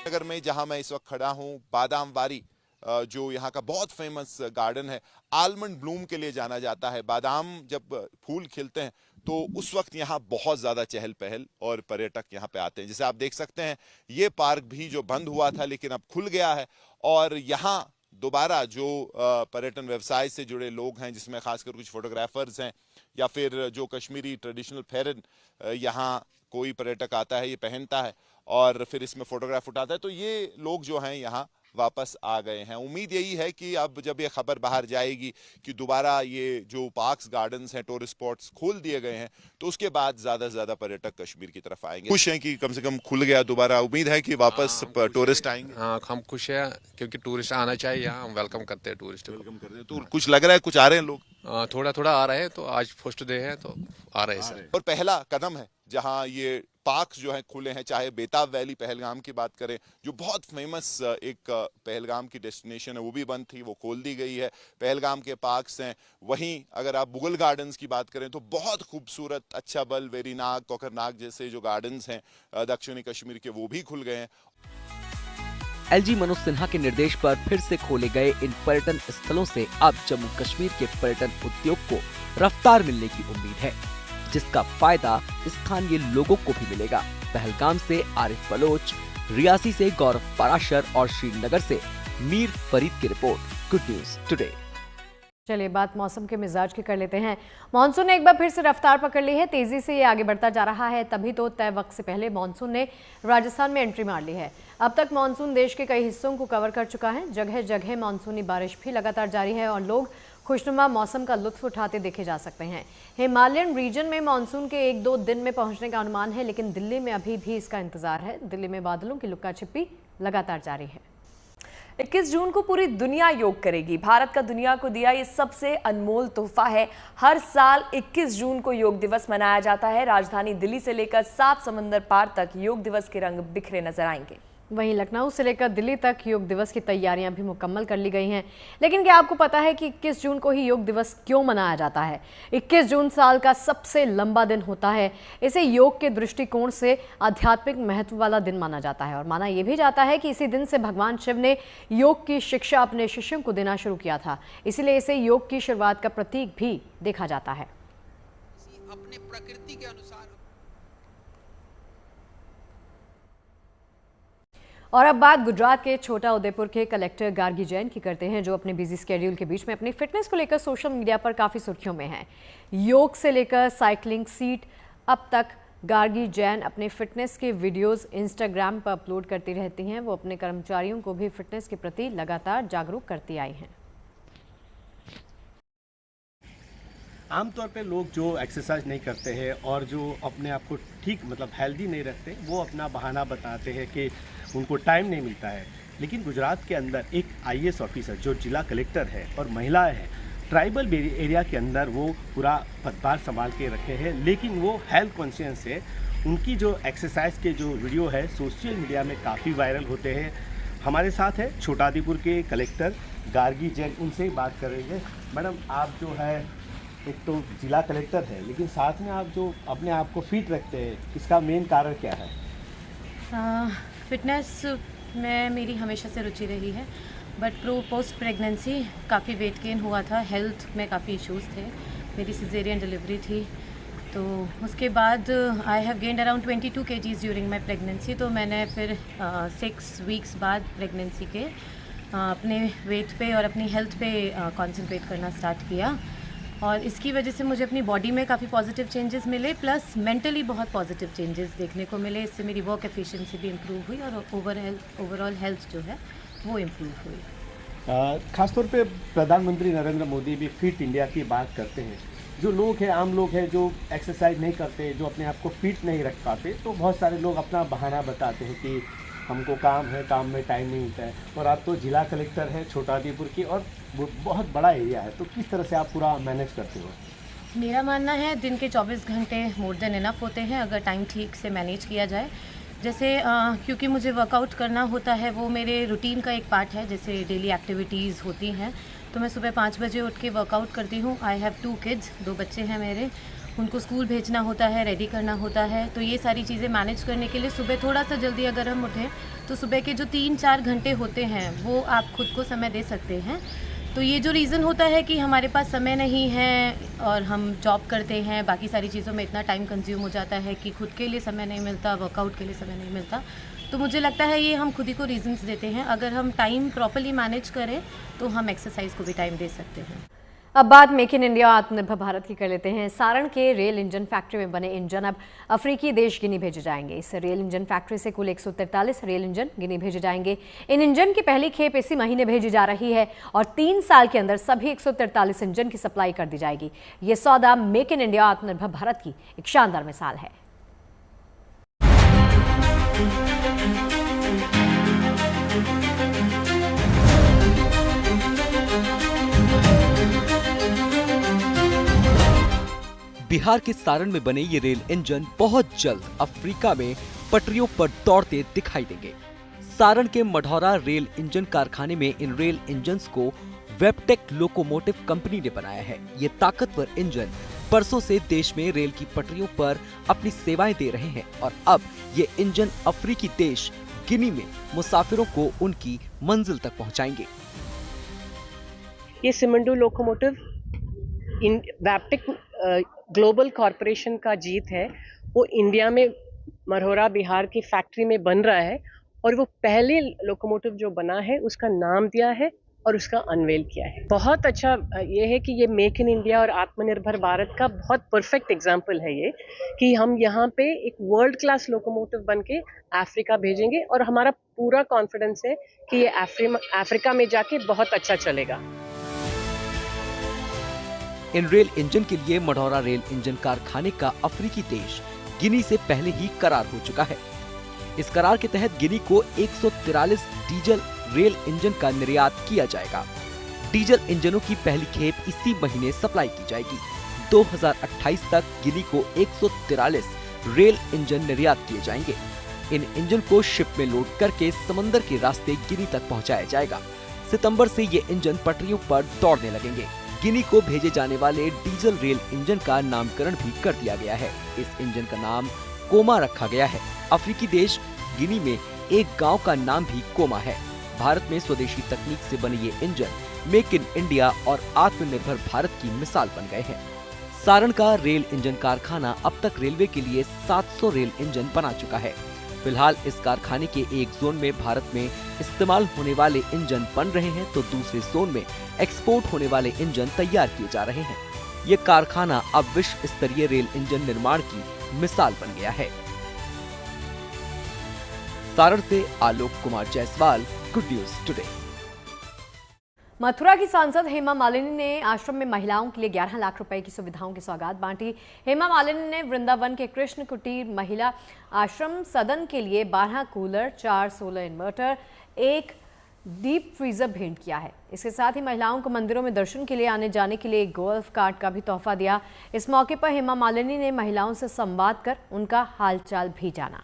नगर में जहाँ मैं इस वक्त खड़ा हूँ, बादामवाड़ी जो यहाँ का बहुत फेमस गार्डन है, आलमंड ब्लूम के लिए जाना जाता है। बादाम जब फूल खिलते हैं तो उस वक्त यहाँ बहुत ज़्यादा चहल पहल और पर्यटक यहाँ पे आते हैं। जैसे आप देख सकते हैं, ये पार्क भी जो बंद हुआ था लेकिन अब खुल गया है और यहाँ दोबारा जो पर्यटन व्यवसाय से जुड़े लोग हैं, जिसमें खासकर कुछ फोटोग्राफर्स हैं या फिर जो कश्मीरी ट्रेडिशनल फेरन यहाँ कोई पर्यटक आता है, ये पहनता है और फिर इसमें फोटोग्राफ उठाता है, तो ये लोग जो हैं यहाँ वापस आ गए हैं। उम्मीद यही है कि अब जब ये खबर बाहर जाएगी कि दोबारा ये जो पार्क्स, गार्डन्स हैं, टूरिस्ट स्पॉट्स खोल दिए गए हैं, तो उसके बाद ज़्यादा से ज़्यादा पर्यटक कश्मीर की तरफ आएंगे। खुश हैं कि कम से कम खुल गया दोबारा, उम्मीद है कि वापस टूरिस्ट आएंगे। हाँ, हम खुश हैं क्योंकि टूरिस्ट आना चाहिए यहाँ, हम वेलकम करते हैं टूरिस्ट, वेलकम करते हैं। तो कुछ लग रहा है, कुछ आ रहे हैं लोग? थोड़ा थोड़ा आ रहे हैं, तो आज फर्स्ट डे है तो आ रहे हैं सर। और पहला कदम है जहाँ ये पार्क्स जो हैं खुले हैं, चाहे बेताब वैली पहलगाम की बात करें, जो बहुत फेमस एक पहलगाम की डेस्टिनेशन है, वो भी बंद थी, वो खोल दी गई है। पहलगाम के पार्क्स हैं। वहीं अगर आप मुगल गार्डन्स की बात करें तो बहुत खूबसूरत अच्छाबल, वेरीनाग, कोकरनाग जैसे जो गार्डन्स हैं दक्षिणी कश्मीर के, वो भी खुल गए हैं। एलजी मनोज सिन्हा के निर्देश पर फिर से खोले गए इन पर्यटन स्थलों से अब जम्मू कश्मीर के पर्यटन उद्योग को रफ्तार मिलने की उम्मीद है, जिसका फायदा स्थानीय लोगों को भी मिलेगा। पहलगाम से आरिफ बलोच, रियासी से गौरव पराशर और श्रीनगर से मीर फरीद की रिपोर्ट, गुड न्यूज टुडे। चलिए बात मौसम के मिजाज की कर लेते हैं। मानसून ने एक बार फिर से रफ्तार पकड़ ली है, तेजी से ये आगे बढ़ता जा रहा है। तभी तो तय वक्त से पहले मानसून ने राजस्थान में एंट्री मार ली है। अब तक मानसून देश के कई हिस्सों को कवर कर चुका है। जगह जगह मानसूनी बारिश भी लगातार जारी है और लोग खुशनुमा मौसम का लुत्फ उठाते देखे जा सकते हैं। हिमालयन रीजन में मानसून के 1-2 दिन में पहुंचने का अनुमान है, लेकिन दिल्ली में अभी भी इसका इंतजार है। दिल्ली में बादलों की लुक्का छिपी लगातार जारी है। 21 जून को पूरी दुनिया योग करेगी। भारत का दुनिया को दिया ये सबसे अनमोल तोहफा है। हर साल 21 जून को योग दिवस मनाया जाता है। राजधानी दिल्ली से लेकर 7 समंदर पार तक योग दिवस के रंग बिखरे नजर आएंगे। वहीं लखनऊ से लेकर दिल्ली तक योग दिवस की तैयारियां भी मुकम्मल कर ली गई हैं। लेकिन क्या आपको पता है कि 21 जून को ही योग दिवस क्यों मनाया जाता है? 21 जून साल का सबसे लंबा दिन होता है। इसे योग के दृष्टिकोण से आध्यात्मिक महत्व वाला दिन माना जाता है और माना यह भी जाता है कि इसी दिन से भगवान शिव ने योग की शिक्षा अपने शिष्यों को देना शुरू किया था। इसीलिए इसे योग की शुरुआत का प्रतीक भी देखा जाता है। अपने प्रकृति के अनुसार और अब बात गुजरात के छोटा उदेपुर के कलेक्टर गार्गी जैन की करते हैं, जो अपने बिजी स्केड्यूल के बीच में अपनी फिटनेस को लेकर सोशल मीडिया पर काफ़ी सुर्खियों में हैं। योग से लेकर साइकिलिंग सीट, अब तक गार्गी जैन अपने फिटनेस के वीडियोस इंस्टाग्राम पर अपलोड करती रहती हैं। वो अपने कर्मचारियों को भी फिटनेस के प्रति लगातार जागरूक करती आई हैं। आमतौर पे लोग जो एक्सरसाइज नहीं करते हैं और जो अपने आप को ठीक मतलब हेल्दी नहीं रखते, वो अपना बहाना बताते हैं कि उनको टाइम नहीं मिलता है। लेकिन गुजरात के अंदर एक IAS ऑफिसर जो जिला कलेक्टर है और महिलाएं हैं, ट्राइबल एरिया के अंदर वो पूरा पदभार संभाल के रखे हैं, लेकिन वो हेल्थ कॉन्शियस है। उनकी जो एक्सरसाइज के जो वीडियो है सोशल मीडिया में काफ़ी वायरल होते हैं। हमारे साथ है छोटाउदेपुर के कलेक्टर गार्गी जैन, उनसे ही बात करेंगे। मैडम, आप जो है एक तो जिला कलेक्टर है, लेकिन साथ में आप जो अपने आप को फिट रखते हैं, इसका मेन कारण क्या है? फिटनेस में मेरी हमेशा से रुचि रही है, बट पोस्ट प्रेगनेंसी काफ़ी वेट गेन हुआ था, हेल्थ में काफ़ी इश्यूज़ थे, मेरी सिजेरियन डिलीवरी थी, तो उसके बाद I have gained around 22 kgs during my pregnancy. तो मैंने फिर 6 वीक्स बाद प्रेगनेंसी के अपने वेट पे और अपनी हेल्थ पे कॉन्सेंट्रेट करना स्टार्ट किया, और इसकी वजह से मुझे अपनी बॉडी में काफ़ी पॉजिटिव चेंजेस मिले, प्लस मेंटली बहुत पॉजिटिव चेंजेस देखने को मिले। इससे मेरी वर्क एफिशिएंसी भी इम्प्रूव हुई और ओवरऑल हेल्थ जो है वो इम्प्रूव हुई। खासतौर पे प्रधानमंत्री नरेंद्र मोदी भी फिट इंडिया की बात करते हैं। जो लोग हैं, आम लोग हैं, जो एक्सरसाइज नहीं करते, जो अपने आप को फिट नहीं रख पाते, तो बहुत सारे लोग अपना बहाना बताते हैं कि हमको काम है, काम में टाइम नहीं मिलता है। और आप तो जिला कलेक्टर है छोटाउदेपुर की, और बहुत बड़ा एरिया है, तो किस तरह से आप पूरा मैनेज करते हो? मेरा मानना है दिन के 24 घंटे मोर देन इनफ होते हैं अगर टाइम ठीक से मैनेज किया जाए। जैसे क्योंकि मुझे वर्कआउट करना होता है, वो मेरे रूटीन का एक पार्ट है, जैसे डेली एक्टिविटीज़ होती हैं, तो मैं सुबह 5 बजे उठ के वर्कआउट करती हूँ। आई हैव 2 kids, 2 बच्चे हैं मेरे, उनको स्कूल भेजना होता है, रेडी करना होता है, तो ये सारी चीज़ें मैनेज करने के लिए सुबह थोड़ा सा जल्दी अगर हम उठें तो सुबह के जो 3-4 घंटे होते हैं वो आप खुद को समय दे सकते हैं। तो ये जो रीज़न होता है कि हमारे पास समय नहीं है और हम जॉब करते हैं, बाकी सारी चीज़ों में इतना टाइम कंज्यूम हो जाता है कि खुद के लिए समय नहीं मिलता, वर्कआउट के लिए समय नहीं मिलता, तो मुझे लगता है ये हम खुद ही को रीजंस देते हैं। अगर हम टाइम प्रॉपर्ली मैनेज करें तो हम एक्सरसाइज को भी टाइम दे सकते हैं। अब बात मेक इन इंडिया आत्मनिर्भर भारत की कर लेते हैं। सारण के रेल इंजन फैक्ट्री में बने इंजन अब अफ्रीकी देश गिनी भेजे जाएंगे। इस रेल इंजन फैक्ट्री से कुल 143 रेल इंजन गिनी भेजे जाएंगे। इन इंजन की पहली खेप इसी महीने भेजी जा रही है और 3 साल के अंदर सभी 143 इंजन की सप्लाई कर दी जाएगी। ये सौदा मेक इन इंडिया आत्मनिर्भर भारत की एक शानदार मिसाल है। बिहार के सारण में बने ये रेल इंजन बहुत जल्द अफ्रीका में पटरियों पर दौड़ते दिखाई देंगे। सारण के मढ़ौरा रेल इंजन कारखाने में इन रेल इंजन्स को वेबटेक लोकोमोटिव कंपनी ने बनाया है। ये ताकतवर इंजन बरसों से देश में रेल की पटरियों पर अपनी सेवाएं दे रहे हैं और अब ये इंजन अफ्रीकी देश गिनी में मुसाफिरों को उनकी मंजिल तक पहुंचाएंगे। ये सिमंडू लोकोमोटिव वेबटेक ग्लोबल कॉरपोरेशन का जीत है। वो इंडिया में मढ़ौरा बिहार की फैक्ट्री में बन रहा है और वो पहले लोकोमोटिव जो बना है उसका नाम दिया है और उसका अनवेल किया है। बहुत अच्छा ये है कि ये मेक इन इंडिया और आत्मनिर्भर भारत का बहुत परफेक्ट एग्जाम्पल है ये, कि हम यहाँ पे एक वर्ल्ड क्लास लोकोमोटिव बन के अफ्रीका भेजेंगे और हमारा पूरा कॉन्फिडेंस है कि ये अफ्रीका में जाके बहुत अच्छा चलेगा। इन रेल इंजन के लिए मढ़ौरा रेल इंजन कारखाने का अफ्रीकी देश गिनी से पहले ही करार हो चुका है। इस करार के तहत गिनी को 143 डीजल रेल इंजन का निर्यात किया जाएगा। डीजल इंजनों की पहली खेप इसी महीने सप्लाई की जाएगी। 2028 तक गिनी को 143 रेल इंजन निर्यात किए जाएंगे। इन इंजन को शिप में लोड करके समंदर के रास्ते गिनी तक पहुंचाया जाएगा। सितंबर से ये इंजन पटरियों पर दौड़ने लगेंगे। गिनी को भेजे जाने वाले डीजल रेल इंजन का नामकरण भी कर दिया गया है। इस इंजन का नाम कोमा रखा गया है। अफ्रीकी देश गिनी में एक गांव का नाम भी कोमा है। भारत में स्वदेशी तकनीक से बने ये इंजन मेक इन इंडिया और आत्मनिर्भर भारत की मिसाल बन गए हैं। सारण का रेल इंजन कारखाना अब तक रेलवे के लिए 700 रेल इंजन बना चुका है। फिलहाल इस कारखाने के एक जोन में भारत में इस्तेमाल होने वाले इंजन बन रहे हैं तो दूसरे जोन में एक्सपोर्ट होने वाले इंजन तैयार किए जा रहे हैं। ये कारखाना अब विश्व स्तरीय रेल इंजन निर्माण की मिसाल बन गया है। सारण से Alok Kumar Jaiswal, good news today. Mathura की सांसद हेमा मालिनी ने आश्रम में महिलाओं के लिए 11 लाख रुपए की सुविधाओं की सौगात बांटी। हेमा मालिनी ने वृंदावन के कृष्ण कुटीर महिला आश्रम सदन के लिए 12 cooler, 4 solar inverter, 1 deep freezer भेंट किया है। इसके साथ ही महिलाओं को मंदिरों में दर्शन के लिए आने जाने के लिए एक गोल्फ कार्ट का भी तोहफा दिया। इस मौके पर हेमा मालिनी ने महिलाओं से संवाद कर उनका हालचाल भी जाना।